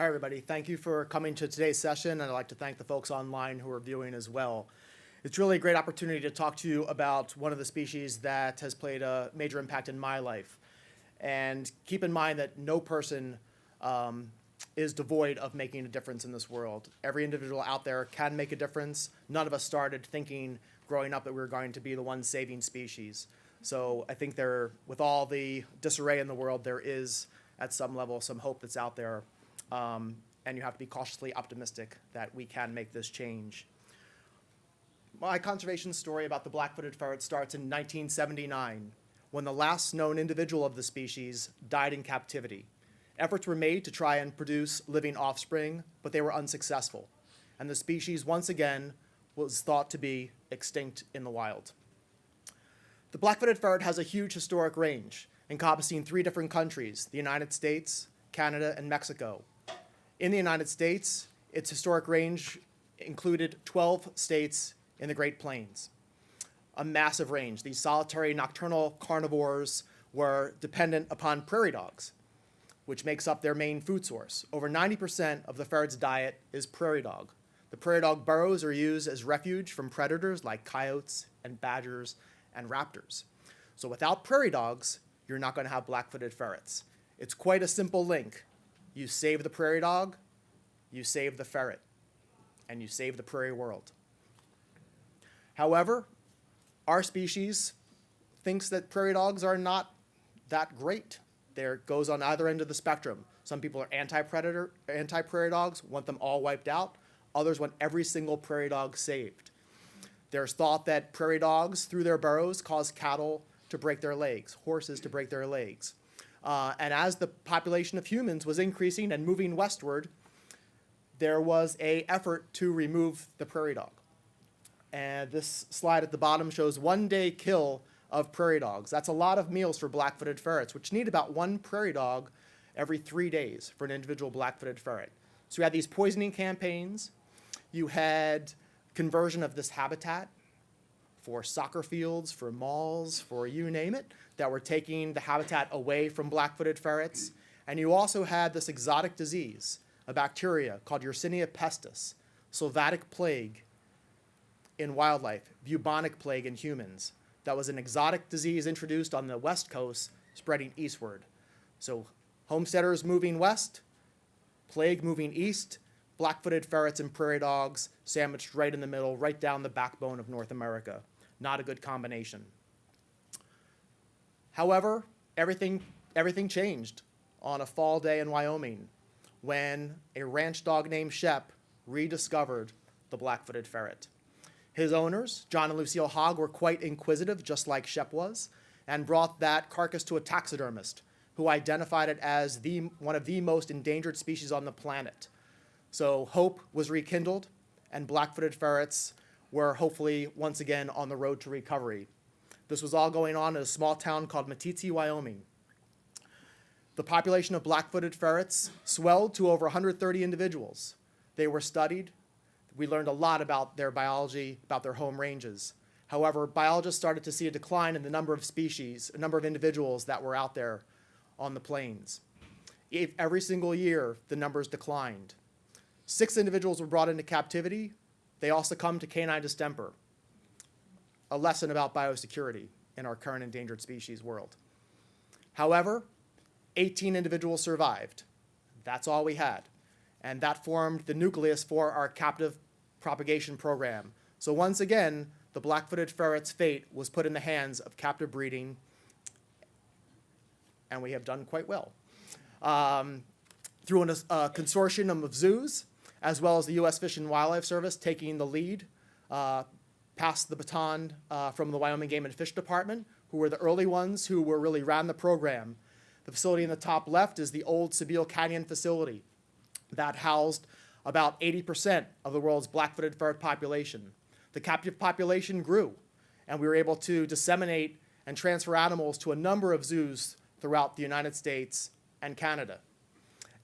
everybody. Thank you for coming to today's session, and I'd like to thank the folks online who are viewing as well. It's really a great opportunity to talk to you about one of the species that has played a major impact in my life. And keep in mind that no person is devoid of making a difference in this world. Every individual out there can make a difference. None of us started thinking growing up that we were going to be the one saving species. So I think with all the disarray in the world, there is, at some level, some hope that's out there. And you have to be cautiously optimistic that we can make this change. My conservation story about the black-footed ferret starts in 1979, when the last known individual of the species died in captivity. Efforts were made to try and produce living offspring, but they were unsuccessful. And the species, once again, was thought to be extinct in the wild. The black-footed ferret has a huge historic range, encompassing 3 different countries, the United States, Canada, and Mexico. In the United States, its historic range included 12 states in the Great Plains. A massive range. These solitary nocturnal carnivores were dependent upon prairie dogs, which makes up their main food source. Over 90% of the ferret's diet is prairie dog. The prairie dog burrows are used as refuge from predators like coyotes and badgers and raptors. So without prairie dogs, you're not going to have black-footed ferrets. It's quite a simple link. You save the prairie dog, you save the ferret, and you save the prairie world. However, our species thinks that prairie dogs are not that great. There goes on either end of the spectrum. Some people are anti-predator, anti-prairie dogs, want them all wiped out. Others want every single prairie dog saved. There's thought that prairie dogs, through their burrows, cause cattle to break their legs, horses to break their legs. And as the population of humans was increasing and moving westward, there was an effort to remove the prairie dog. And this slide at the bottom shows 1-day kill of prairie dogs. That's a lot of meals for black-footed ferrets, which need about 1 prairie dog every 3 days for an individual black-footed ferret. So you had these poisoning campaigns. You had conversion of this habitat for soccer fields, for malls, for you name it, that were taking the habitat away from black-footed ferrets. And you also had this exotic disease, a bacteria called Yersinia pestis, sylvatic plague in wildlife, bubonic plague in humans. That was an exotic disease introduced on the West Coast, spreading eastward. So homesteaders moving west, plague moving east, black-footed ferrets and prairie dogs sandwiched right in the middle, right down the backbone of North America. Not a good combination. However, everything changed on a fall day in Wyoming when a ranch dog named Shep rediscovered the black-footed ferret. His owners, John and Lucille Hogg, were quite inquisitive, just like Shep was, and brought that carcass to a taxidermist who identified it as one of the most endangered species on the planet. So hope was rekindled, and black-footed ferrets were hopefully once again on the road to recovery. This was all going on in a small town called Meeteetse, Wyoming. The population of black-footed ferrets swelled to over 130 individuals. They were studied. We learned a lot about their biology, about their home ranges. However, biologists started to see a decline in the number of species, a number of individuals that were out there on the plains. Every single year, the numbers declined. 6 individuals were brought into captivity. They all succumbed to canine distemper, a lesson about biosecurity in our current endangered species world. However, 18 individuals survived. That's all we had. And that formed the nucleus for our captive propagation program. So once again, the black-footed ferret's fate was put in the hands of captive breeding, and we have done quite well. Through a consortium of zoos, as well as the U.S. Fish and Wildlife Service taking the lead, passed the baton from the Wyoming Game and Fish Department, who were the early ones who really ran the program. The facility in the top left is the old Sabile Canyon facility that housed about 80% of the world's black-footed ferret population. The captive population grew, and we were able to disseminate and transfer animals to a number of zoos throughout the United States and Canada.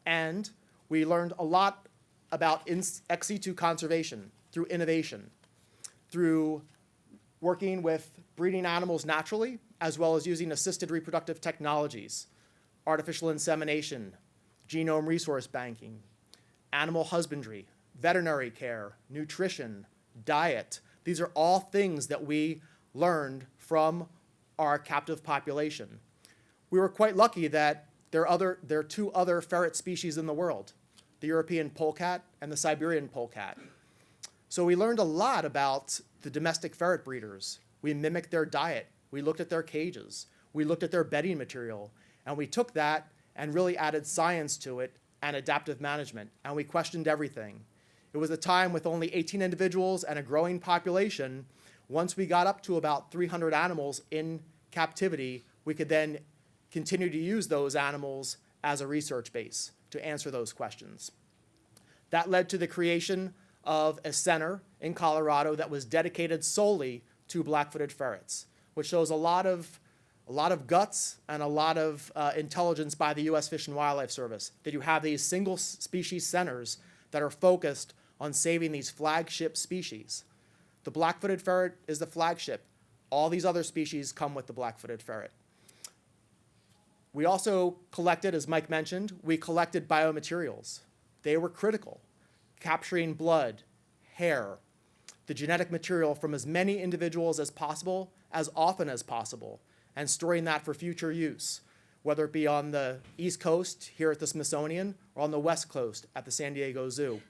And we learned a lot about ex situ conservation through innovation, through working with breeding animals naturally, as well as using assisted reproductive technologies, artificial insemination, genome resource banking, animal husbandry, veterinary care, nutrition, diet. These are all things that we learned from our captive population. We were quite lucky that there are two other ferret species in the world, the European polecat and the Siberian polecat. So we learned a lot about the domestic ferret breeders. We mimicked their diet. We looked at their cages. We looked at their bedding material. And we took that and really added science to it and adaptive management. And we questioned everything. It was a time with only 18 individuals and a growing population. Once we got up to about 300 animals in captivity, we could then continue to use those animals as a research base to answer those questions. That led to the creation of a center in Colorado that was dedicated solely to black-footed ferrets, which shows a lot of guts and a lot of intelligence by the U.S. Fish and Wildlife Service, that you have these single species centers that are focused on saving these flagship species. The black-footed ferret is the flagship. All these other species come with the black-footed ferret. We also collected, as Mike mentioned, we collected biomaterials. They were critical, capturing blood, hair, the genetic material from as many individuals as possible, as often as possible, and storing that for future use, whether it be on the East Coast here at the Smithsonian or on the West Coast at the San Diego Zoo.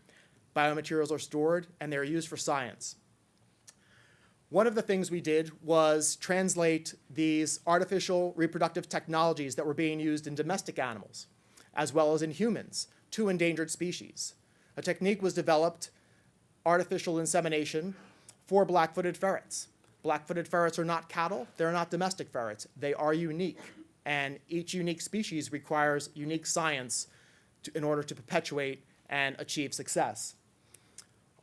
Biomaterials are stored and they're used for science. One of the things we did was translate these artificial reproductive technologies that were being used in domestic animals, as well as in humans, to endangered species. A technique was developed, artificial insemination, for black-footed ferrets. Black-footed ferrets are not cattle, they're not domestic ferrets. They are unique, and each unique species requires unique science in order to perpetuate and achieve success.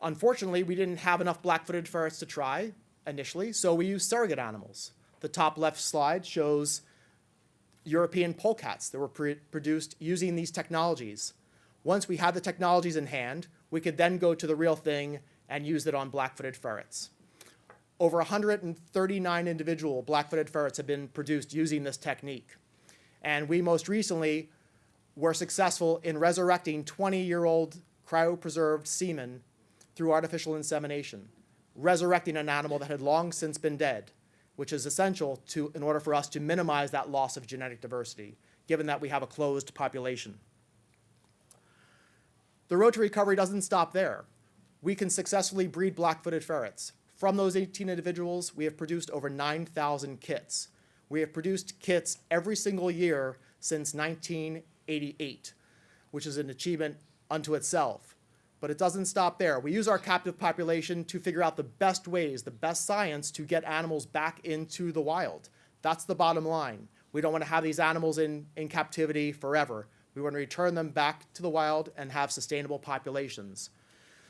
Unfortunately, we didn't have enough black-footed ferrets to try initially, so we used surrogate animals. The top left slide shows European polecats that were produced using these technologies. Once we had the technologies in hand, we could then go to the real thing and use it on black-footed ferrets. Over 139 individual black-footed ferrets have been produced using this technique. And we most recently were successful in resurrecting 20-year-old cryopreserved semen through artificial insemination, resurrecting an animal that had long since been dead, which is essential in order for us to minimize that loss of genetic diversity, given that we have a closed population. The road to recovery doesn't stop there. We can successfully breed black-footed ferrets. From those 18 individuals, we have produced over 9,000 kits. We have produced kits every single year since 1988, which is an achievement unto itself. But it doesn't stop there. We use our captive population to figure out the best ways, the best science to get animals back into the wild. That's the bottom line. We don't want to have these animals in captivity forever. We want to return them back to the wild and have sustainable populations.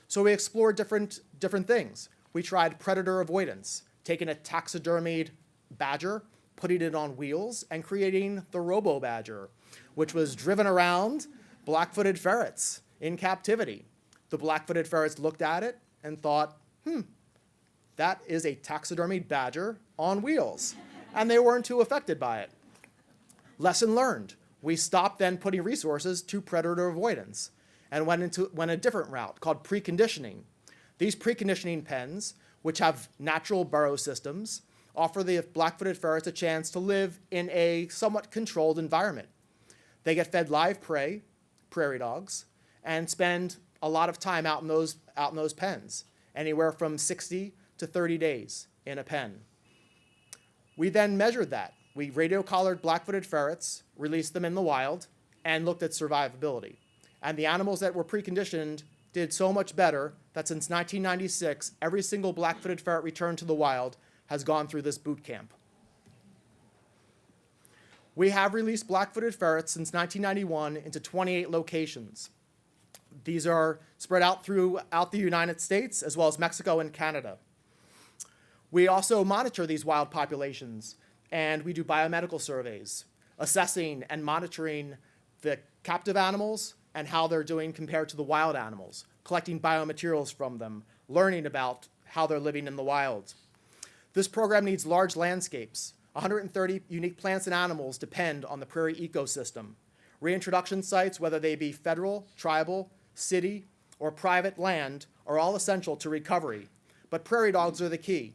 So we explored different things. We tried predator avoidance, taking a taxidermied badger, putting it on wheels, and creating the robo-badger, which was driven around black-footed ferrets in captivity. The black-footed ferrets looked at it and thought, that is a taxidermied badger on wheels. And they weren't too affected by it. Lesson learned. We stopped then putting resources to predator avoidance and went a different route called preconditioning. These preconditioning pens, which have natural burrow systems, offer the black-footed ferrets a chance to live in a somewhat controlled environment. They get fed live prey, prairie dogs, and spend a lot of time out in those pens, anywhere from 60 to 30 days in a pen. We then measured that. We radio-collared black-footed ferrets, released them in the wild, and looked at survivability. And the animals that were preconditioned did so much better that since 1996, every single black-footed ferret returned to the wild has gone through this boot camp. We have released black-footed ferrets since 1991 into 28 locations. These are spread out throughout the United States, as well as Mexico and Canada. We also monitor these wild populations, and we do biomedical surveys, assessing and monitoring the captive animals and how they're doing compared to the wild animals, collecting biomaterials from them, learning about how they're living in the wild. This program needs large landscapes. 130 unique plants and animals depend on the prairie ecosystem. Reintroduction sites, whether they be federal, tribal, city, or private land are all essential to recovery, but prairie dogs are the key.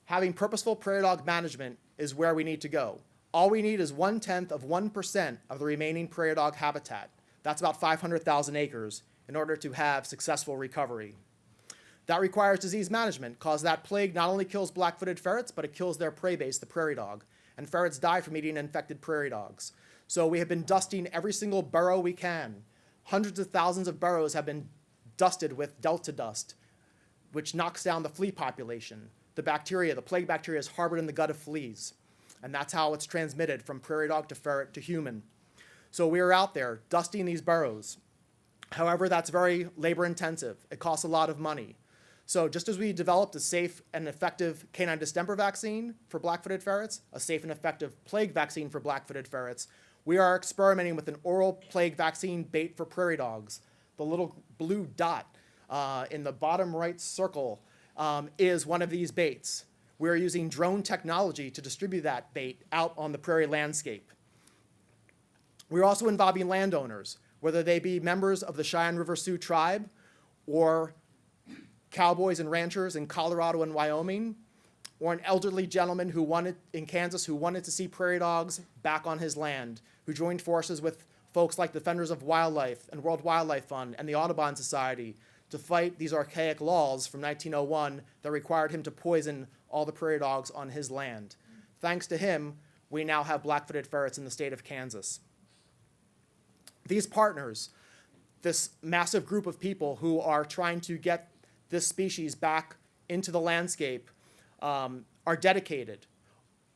Having purposeful prairie dog management is where we need to go. All we need is 0.1% of the remaining prairie dog habitat. That's about 500,000 acres in order to have successful recovery. That requires disease management, because that plague not only kills black-footed ferrets, but it kills their prey base, the prairie dog. And ferrets die from eating infected prairie dogs. So we have been dusting every single burrow we can. Hundreds of thousands of burrows have been dusted with delta dust, which knocks down the flea population. The bacteria, the plague bacteria, is harbored in the gut of fleas. And that's how it's transmitted from prairie dog to ferret to human. So we are out there dusting these burrows. However, that's very labor intensive. It costs a lot of money. So just as we developed a safe and effective canine distemper vaccine for black-footed ferrets, a safe and effective plague vaccine for black-footed ferrets, we are experimenting with an oral plague vaccine bait for prairie dogs. The little blue dot in the bottom right circle is one of these baits. We're using drone technology to distribute that bait out on the prairie landscape. We're also involving landowners, whether they be members of the Cheyenne River Sioux tribe or cowboys and ranchers in Colorado and Wyoming, or an elderly gentleman in Kansas who wanted to see prairie dogs back on his land, who joined forces with folks like Defenders of Wildlife and World Wildlife Fund and the Audubon Society to fight these archaic laws from 1901 that required him to poison all the prairie dogs on his land. Thanks to him, we now have black-footed ferrets in the state of Kansas. These partners, this massive group of people who are trying to get this species back into the landscape, are dedicated.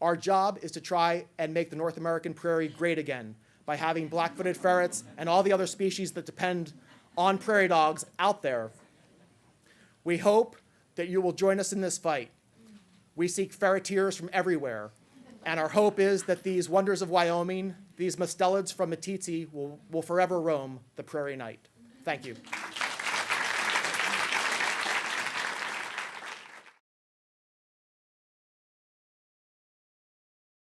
Our job is to try and make the North American prairie great again by having black-footed ferrets and all the other species that depend on prairie dogs out there. We hope that you will join us in this fight. We seek ferreteers from everywhere, and our hope is that these wonders of Wyoming, these mustelids from Meeteetse, will forever roam the prairie night. Thank you.